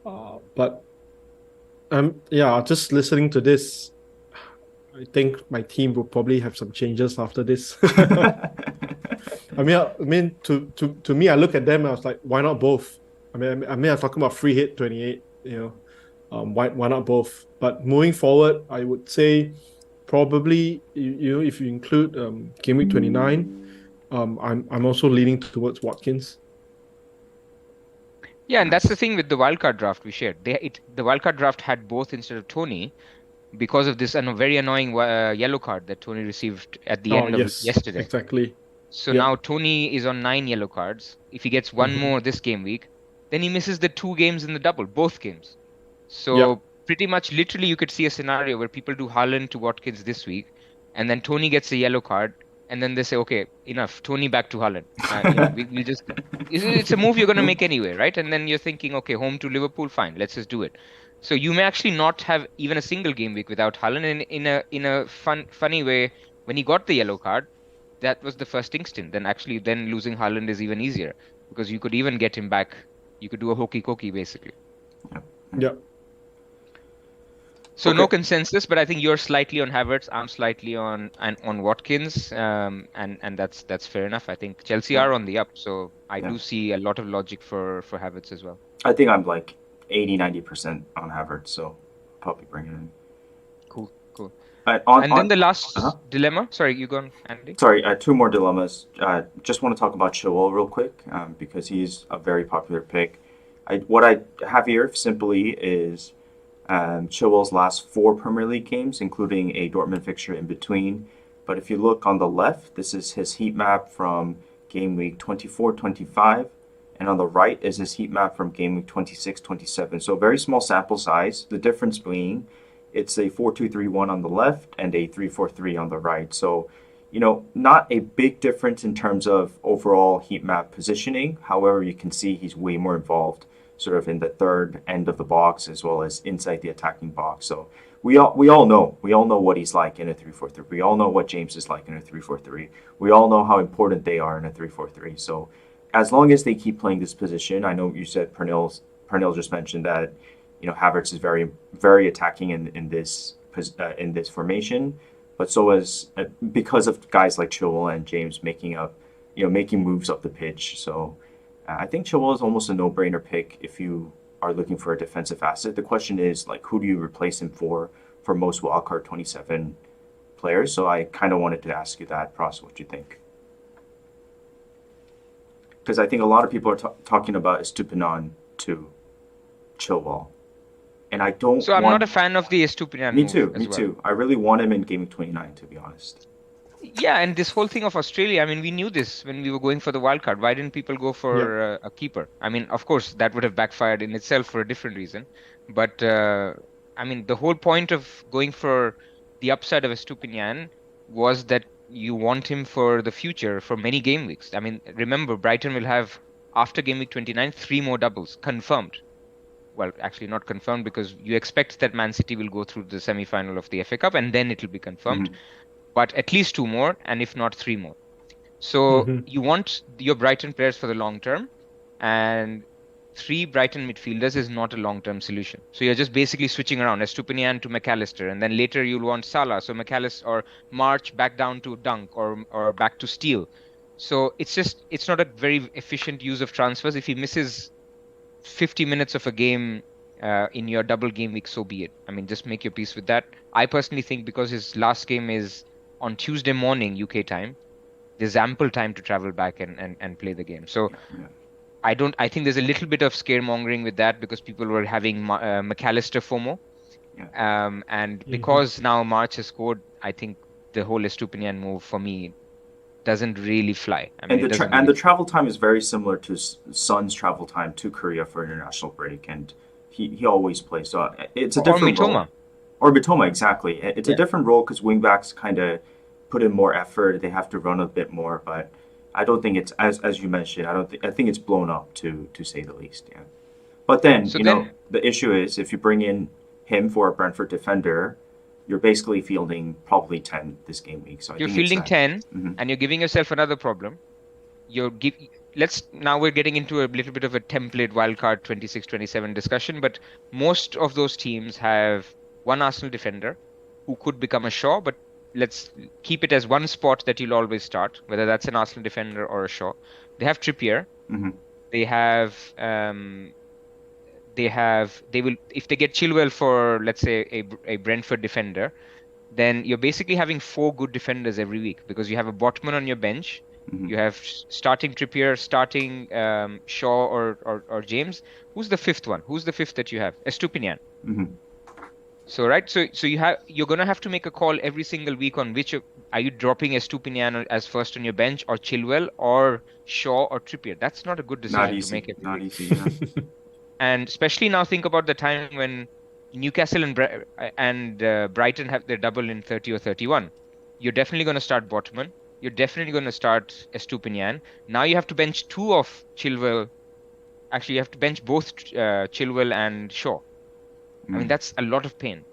But just listening to this, I think my team will probably have some changes after this. I mean, to me, I look at them, I was like, why not both? I mean, I'm talking about free hit 28. Why not both? But moving forward, I would say probably if you include game week 29, I'm also leaning towards Watkins. Yeah, and that's the thing with the wildcard draft we shared. The wildcard draft had both instead of Tony because of this very annoying yellow card that Tony received at the end of yesterday. Exactly. So now Tony is on 9 yellow cards. If he gets one more this game week, then he misses the 2 games in the double, both games. So pretty much literally you could see a scenario where people do Haaland to Watkins this week, and then Tony gets a yellow card, and then they say, okay, enough, Tony back to Haaland. We just it's a move you're going to make anyway, right? And then you're thinking, okay, home to Liverpool, fine, let's just do it. So you may actually not have even a single game week without Haaland. And in a funny way, when he got the yellow card, that was the first instinct. Then losing Haaland is even easier because you could even get him back. You could do a hokey cokey basically. Yeah. So no consensus, but I think you're slightly on Havertz. I'm slightly on Watkins, and that's fair enough. I think Chelsea are on the up, so I do see a lot of logic for Havertz as well. I think I'm like 80-90% on Havertz, so probably bring it in. Cool. Then the last dilemma. Sorry, you go on, Andy. Sorry, 2 more dilemmas. Just want to talk about Chilwell real quick because he's a very popular pick. What I have here simply is Chilwell's last 4 Premier League games, including a Dortmund fixture in between. But if you look on the left, this is his heat map from game week 24-25. And on the right is his heat map from game week 26-27. So very small sample size. The difference being it's a 4-2-3-1 on the left and a 3-4-3 on the right. So, not a big difference in terms of overall heat map positioning. However, you can see he's way more involved sort of in the third end of the box as well as inside the attacking box. So we all know what he's like in a 3-4-3. We all know what James is like in a 3-4-3. We all know how important they are in a 3-4-3. So as long as they keep playing this position, I know you said Pernil just mentioned that Havertz is very very attacking in this formation, but so is because of guys like Chilwell and James making moves up the pitch. So I think Chilwell is almost a no-brainer pick if you are looking for a defensive asset. The question is who do you replace him for most wildcard 27 players? So I kind of wanted to ask you that, Pras, what do you think? Because I think a lot of people are talking about Estupiñán to Chilwell. And I don't. So I'm not a fan of the Estupiñán. Me too. I really want him in game 29, to be honest. Yeah, and this whole thing of Australia, I mean, we knew this when we were going for the wild card. Why didn't people go for a keeper? I mean, of course, that would have backfired in itself for a different reason. But I mean, the whole point of going for the upside of Estupiñán was that you want him for the future for many game weeks. I mean, remember, Brighton will have after game week 29 3 more doubles confirmed. Well, actually not confirmed because you expect that Man City will go through the semi-final of the FA Cup and then it will be confirmed. But at least 2 more, and if not 3 more. So you want your Brighton players for the long term, and 3 Brighton midfielders is not a long-term solution. So you're just basically switching around Estupiñán to McAllister, and then later you'll want Salah, so McAllister or March back down to Dunk or back to Steele. So it's not a very efficient use of transfers. If he misses 50 minutes of a game in your double game week, so be it. I mean, just make your peace with that. I personally think because his last game is on Tuesday morning UK time, there's ample time to travel back and play the game. So I think there's a little bit of scaremongering with that because people were having McAllister FOMO. And because now March has scored, I think the whole Estupinian move for me doesn't really fly. I mean, and the travel time is very similar to Son's travel time to Korea for international break, and he always plays. So it's a different role. Or Mitoma, exactly. It's a different role because wingbacks kind of put in more effort. They have to run a bit more, but I don't think it's as you mentioned. I think it's blown up to say the least. Yeah. But then the issue is if you bring in him for a Brentford defender, you're basically fielding probably 10 this game week. So you're fielding 10, and you're giving yourself another problem. Now we're getting into a little bit of a template wildcard 26-27 discussion, but most of those teams have one Arsenal defender who could become a Shaw, but let's keep it as one spot that you'll always start, whether that's an Arsenal defender or a Shaw. They have Trippier. They have they will, if they get Chilwell for, let's say, a Brentford defender, then you're basically having 4 good defenders every week because you have a Botman on your bench, you have starting Trippier, starting Shaw or James. Who's the fifth one? Who's the fifth that you have? Estupinian. So you're gonna have to make a call every single week on which are you dropping Estupinian as first on your bench, or Chilwell, or Shaw, or Trippier. That's not a good decision to make it. Not easy. And especially now, think about the time when Newcastle and Brighton have their double in 30 or 31. You're definitely going to start Botman. You're definitely going to start Estupinian. Now you have to bench 2 of Chilwell. Actually, you have to bench both Chilwell and Shaw. I mean, that's a lot of pain.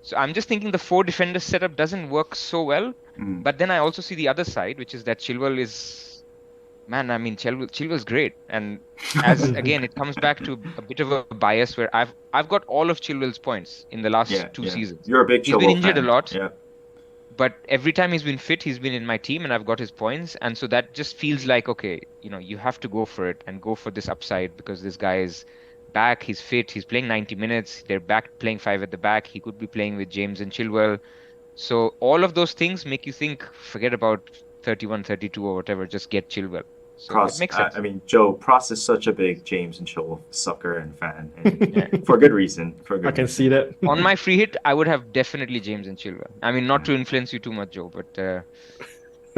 So I'm just thinking the 4 defender setup doesn't work so well. But then I also see the other side, which is that Chilwell is... Man, I mean, Chilwell's great, and as again, it comes back to a bit of a bias where I've got all of Chilwell's points in the last 2 seasons. You're a big Chilwell fan. He's been injured a lot, but every time he's been fit, he's been in my team, and I've got his points, and so that just feels like, okay, you have to go for it and go for this upside because this guy is back, he's fit, he's playing 90 minutes, they're back playing 5 at the back, he could be playing with James and Chilwell. So all of those things make you think, forget about 31, 32 or whatever, just get Chilwell. So Pras, it makes sense. I mean, Joe, Pras is such a big James and Chilwell sucker and fan, and for good reason. I can see that. On my free hit, I would have definitely James and Chilwell. I mean, not to influence you too much, Joe, but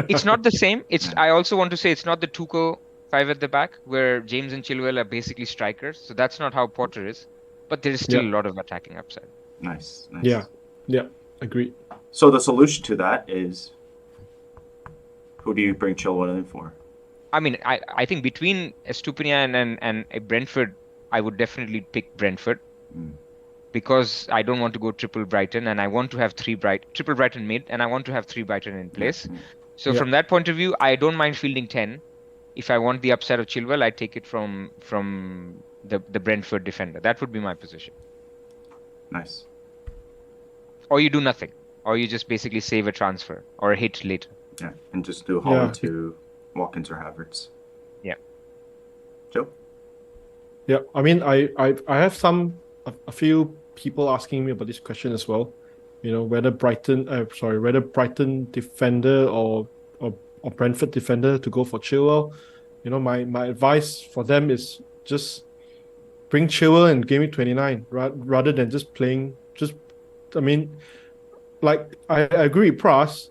it's not the same. I also want to say it's not the Tuchel 5 at the back where James and Chilwell are basically strikers. So that's not how Potter is. But there is still a lot of attacking upside. Nice. Yeah, agreed. So the solution to that is, who do you bring Chilwell in for? I mean, I think between Estupinian and a Brentford, I would definitely pick Brentford because I don't want to go triple Brighton, and I want to have triple Brighton mid, and I want to have 3 Brighton in place. So from that point of view, I don't mind fielding 10. If I want the upside of Chilwell, I take it from the Brentford defender. That would be my position. Nice. Or you do nothing, or you just basically save a transfer or a hit later. Yeah, and just do Holland to Watkins or Havertz. Yeah. Joe? Yeah, I mean, I have a few people asking me about this question as well. Whether Brighton defender or Brentford defender to go for Chilwell. My advice for them is just bring Chilwell in Gameweek 29 rather than just playing. I mean, like I agree, Pras.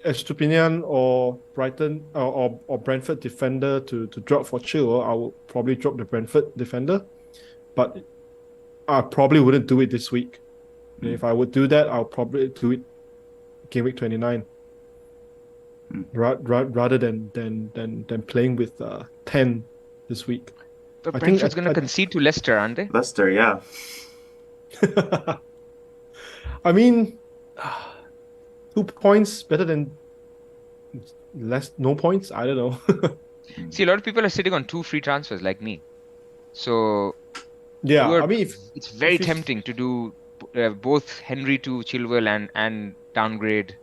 Estupinian or Brighton or Brentford defender to drop for Chilwell, I will probably drop the Brentford defender, but I probably wouldn't do it this week. If I would do that, I'll probably do it Game Week 29 rather than playing with 10 this week. But Brentford's going to concede to Leicester, aren't they? Leicester, yeah. I mean, 2 points better than no points. I don't know. See, a lot of people are sitting on 2 free transfers like me. So yeah, I mean, it's very tempting to do both Henry to Chilwell and downgrade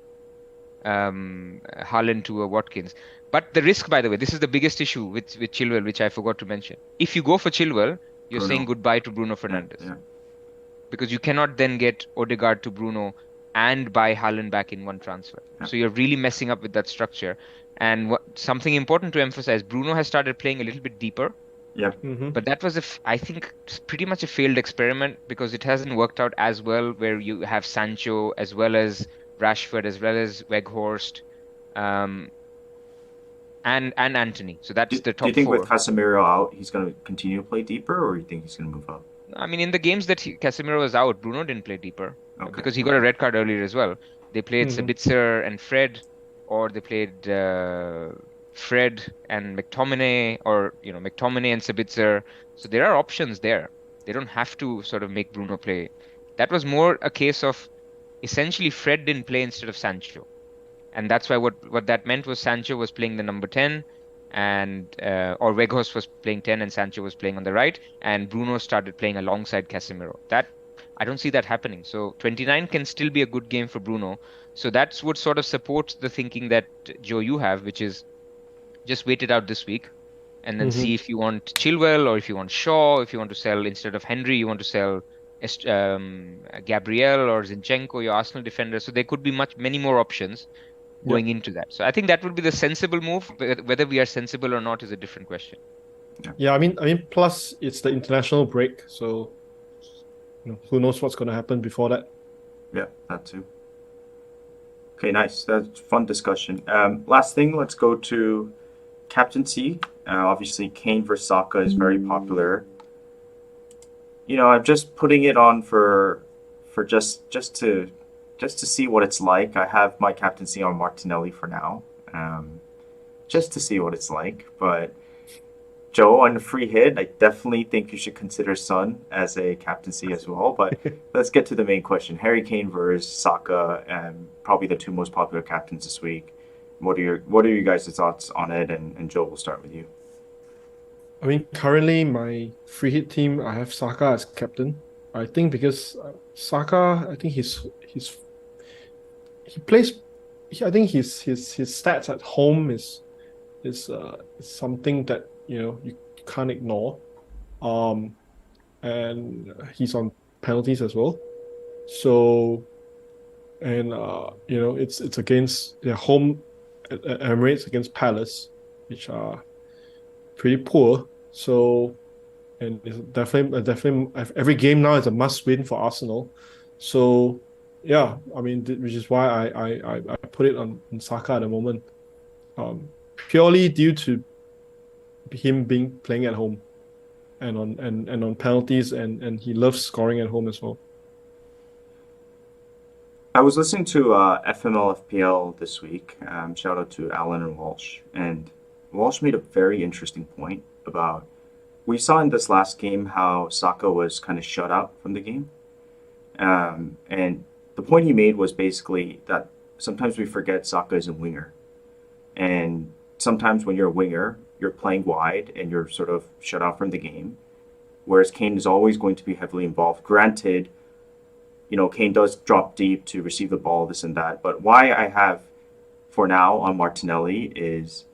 Haaland to a Watkins. But the risk, by the way, this is the biggest issue with Chilwell, which I forgot to mention. If you go for Chilwell, you're saying goodbye to Bruno Fernandes. Yeah. Because you cannot then get Odegaard to Bruno and buy Haaland back in one transfer. Yeah. So you're really messing up with that structure. And something important to emphasize, Bruno has started playing a little bit deeper. Yep. But that was I think pretty much a failed experiment because it hasn't worked out as well. Where you have Sancho as well as Rashford as well as Weghorst, um, and Anthony. So that's the Do you top think with four. Casemiro out, he's going to continue to play deeper, or you think he's going to move up? I mean, in the games that Casemiro was out, Bruno didn't play deeper Okay. because he got a red card earlier as well. They played Mhm. Sabitzer and Fred, or they played Fred and McTominay, or McTominay and Sabitzer. So there are options there. They don't have to sort of make Bruno play. That was more a case of essentially Fred didn't play instead of Sancho, and that's why what that meant was Sancho was playing the number 10, and or Weghorst was playing 10 and Sancho was playing on the right, and Bruno started playing alongside Casemiro. That I don't see that happening. So 29 can still be a good game for Bruno. So that's what sort of supports the thinking that Joe you have, which is just wait it out this week and then see if you want Chilwell or if you want Shaw, if you want to sell instead of Henry, you want to sell Gabriel or Zinchenko, your Arsenal defender. So there could be many more options going into that. So I think that would be the sensible move. Whether we are sensible or not is a different question. Yeah, I mean, plus it's the international break, so who knows what's going to happen before that. Yeah, that too. Okay, nice. That's fun discussion. Last thing, let's go to captaincy. Obviously, Kane versus Saka is very popular. I'm just putting it on for just to see what it's like. I have my captaincy on Martinelli for now, just to see what it's like. But Joe, on the free hit, I definitely think you should consider Son as a captaincy as well. But let's get to the main question. Harry Kane versus Saka, and probably the two most popular captains this week. What are you guys' thoughts on it? And Joe, we'll start with you. I mean, currently my free hit team, I have Saka as captain. I think because Saka, I think he plays. I think his stats at home is something that you can't ignore. And he's on penalties as well. So, and it's against their home at Emirates against Palace, which are pretty poor. So, and it's definitely every game now is a must win for Arsenal. So, yeah, I mean, which is why I put it on Saka at the moment, purely due to him playing at home and on penalties, and he loves scoring at home as well. I was listening to FML FPL this week. Shout out to Alan and Walsh. And Walsh made a very interesting point about, we saw in this last game how Saka was kind of shut out from the game. And the point he made was basically that sometimes we forget Saka is a winger. And sometimes when you're a winger, you're playing wide and you're sort of shut out from the game. Whereas Kane is always going to be heavily involved. Granted, Kane does drop deep to receive the ball, this and that. But why I have, for now, on Martinelli is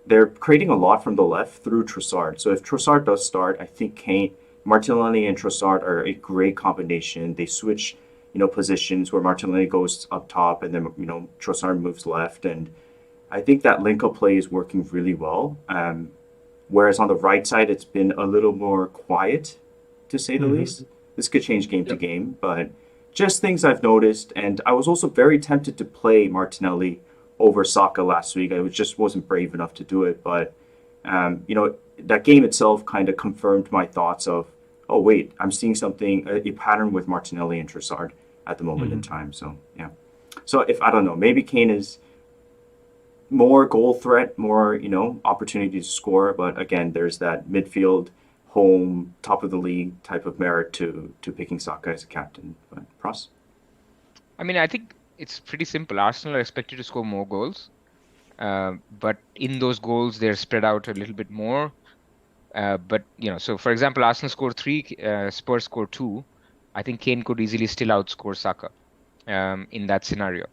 they're creating a lot from the left through Trossard. So if Trossard does start, I think Martinelli and Trossard are a great combination. They switch, positions where Martinelli goes up top and then, Trossard moves left. And I think that link-up play is working really well. Whereas on the right side, it's been a little more quiet, to say the least. This could change game to game, but just things I've noticed. And I was also very tempted to play Martinelli over Saka last week. I just wasn't brave enough to do it. But, that game itself kind of confirmed my thoughts of, oh, wait, I'm seeing something, a pattern with Martinelli and Trossard at the moment in time. So, yeah. So I don't know, maybe Kane is more goal threat, more, opportunity to score. But again, there's that midfield, home, top of the league type of merit to picking Saka as a captain. But Pras? I mean, I think it's pretty simple. Arsenal are expected to score more goals. But in those goals, they're spread out a little bit more. But, so for example, Arsenal scored 3, Spurs scored 2. I think Kane could easily still outscore Saka in that scenario.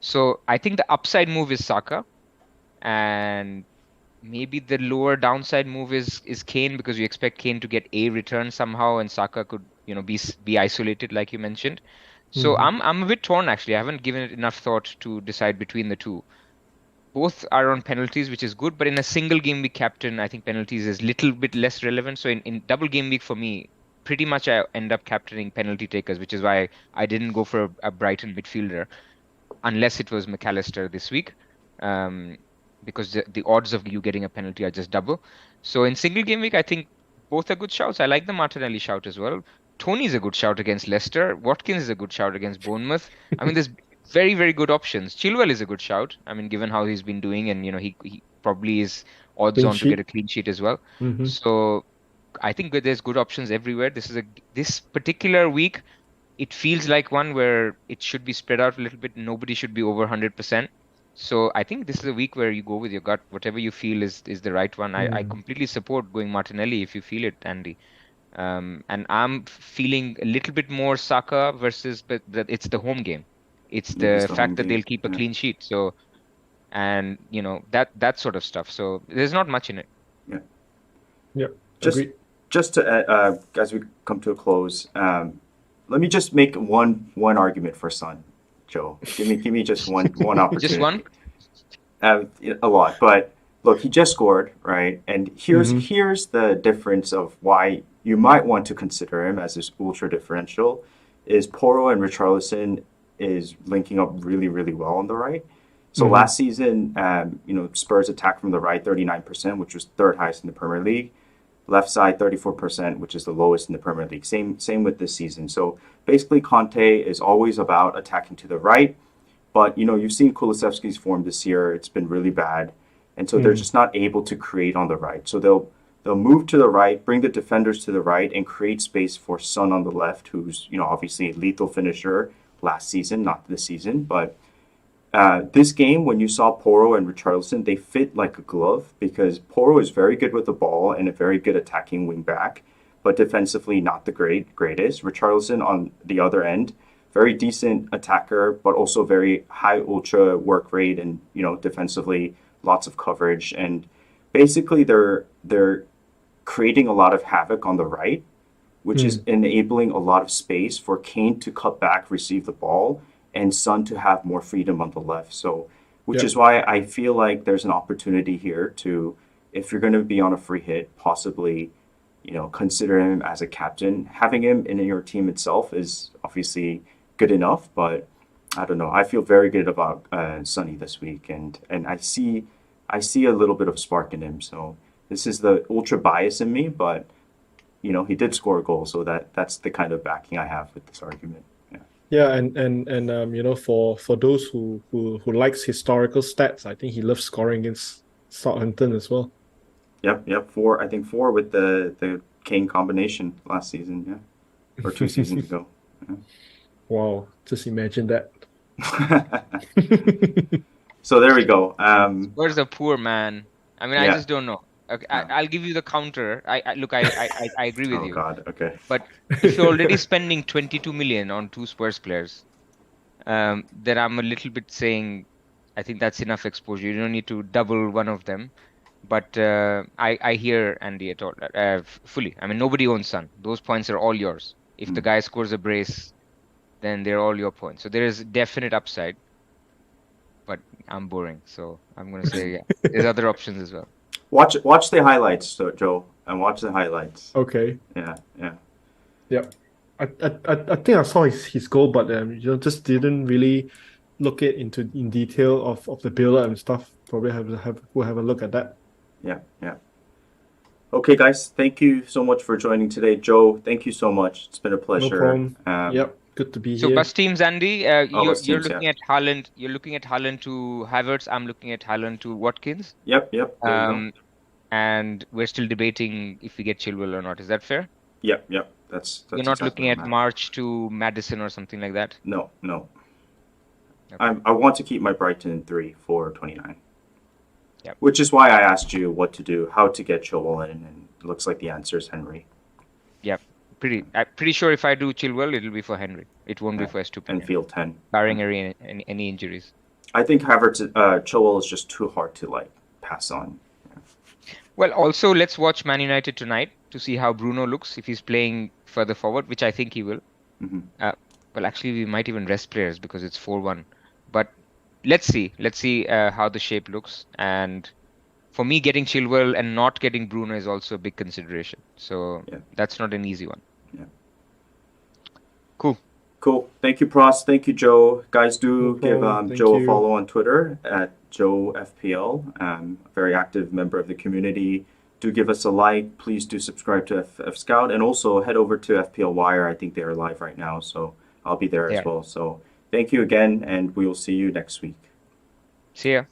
So I think the upside move is Saka. And maybe the lower downside move is Kane, because you expect Kane to get a return somehow, and Saka could be isolated like you mentioned. So I'm a bit torn actually. I haven't given it enough thought to decide between the two. both are on penalties, which is good. But in a single game week captain, I think penalties is little bit less relevant. So in double game week for me, pretty much I end up captaining penalty takers, which is why I didn't go for a Brighton midfielder unless it was McAllister this week, because the odds of you getting a penalty are just double. So in single game week, I think both are good shouts. I like the Martinelli shout as well. Tony's a good shout against Leicester. Watkins is a good shout against Bournemouth. I mean, there's very, very good options. Chilwell is a good shout. I mean, given how he's been doing, and he probably is odds Clean on to get a sheet. clean sheet as well. Mm-hmm. So I think there's good options everywhere. This particular week, it feels like one where it should be spread out a little bit. Nobody should be over 100%. So I think this is a week where you go with your gut. Whatever you feel is the right one. I completely support going Martinelli if you feel it, Andy. And I'm feeling a little bit more Saka but it's the home game. It's Yeah, it's the the home fact that game. they'll keep a Yeah. clean sheet. So, and that sort of stuff. So there's not much in it. Yep. Just Agreed. just to as we come to a close, let me just make one argument for Son, Joe. Give me just one opportunity. Just one? A lot, but look, he just scored, right? And here's the difference of why you might want to consider him as this ultra differential. Is Porro and Richarlison is linking up really, really well on the right. So last season, Spurs attacked from the right 39%, which was third highest in the Premier League. Left side 34%, which is the lowest in the Premier League. Same with this season. So basically, Conte is always about attacking to the right. But you've seen Kulusevski's form this year; it's been really bad, and so they're just not able to create on the right. So they'll move to the right, bring the defenders to the right, and create space for Son on the left, who's obviously a lethal finisher last season, not this season, but. This game, when you saw Porro and Richarlison, they fit like a glove because Porro is very good with the ball and a very good attacking wing back, but defensively not the greatest. Richarlison on the other end, very decent attacker, but also very high ultra work rate and defensively lots of coverage. And basically, they're creating a lot of havoc on the right, which is enabling a lot of space for Kane to cut back, receive the ball, and Son to have more freedom on the left. So, which is why I feel like there's an opportunity here to, if you're going to be on a free hit, possibly, consider him as a captain. Having him in your team itself is obviously good enough, but I don't know. I feel very good about Sonny this week, and I see a little bit of spark in him. So this is the ultra bias in me, but he did score a goal, so that's the kind of backing I have with this argument. Yeah, and for those who likes historical stats, I think he loves scoring against Southampton as well. Yep. I think four with the Kane combination last season, yeah, or 2 seasons ago. Yeah. Wow, just imagine that. So there we go. Where's the poor man? I mean, I just don't know. Okay, I'll give you the counter. I agree with you. Oh God, okay. But if you're already spending 22 million on 2 Spurs players, then I'm a little bit saying, I think that's enough exposure. You don't need to double one of them. But I hear Andy at all fully. I mean, nobody owns Son. Those points are all yours. If the guy scores a brace, then they're all your points. So there is definite upside. But I'm boring, so I'm gonna say there's other options as well. Watch the highlights, Joe, and watch the highlights. Okay. Yeah. Yep. I think I saw his goal, but just didn't really look in detail of the build-up and stuff. Probably we'll have a look at that. Yeah. Okay, guys, thank you so much for joining today. Joe, thank you so much. It's been a pleasure. No problem. Yep. Good to be So here. bus teams, Andy, you're looking yeah. at Haaland. You're looking at Haaland to Havertz. I'm looking at Haaland to Watkins. Yep. There you go. And we're still debating if we get Chilwell or not. Is that fair? Yep. That's You're not exactly looking where at I'm at. March to Madison or something like that? No. Okay. I want to keep my Brighton in 3 for 29. Yep. Which is why I asked you what to do, how to get Chilwell in, and it looks like the answer is Henry. Yep. I'm pretty sure if I do Chilwell, it'll be for Henry. It won't be for Estupinian. And field 10. Barring any injuries. I think Chilwell is just too hard to pass on. Well, also let's watch Man United tonight to see how Bruno looks if he's playing further forward, which I think he will. Mm-hmm. Well, actually, we might even rest players because it's 4-1. But let's see how the shape looks. And for me, getting Chilwell and not getting Bruno is also a big consideration. So Yeah. that's not an easy one. Yeah. Cool. Cool. Thank you, Pras. Thank you, Joe. Guys, do No give problem. Thank Joe a you. follow on Twitter at ZhouFPL. A very active member of the community. Do give us a like. Please do subscribe to F Scout, and also head over to FPL Wire. I think they are live right now, so I'll be there Yeah. as well. So thank you again, and we will see you next week. See ya.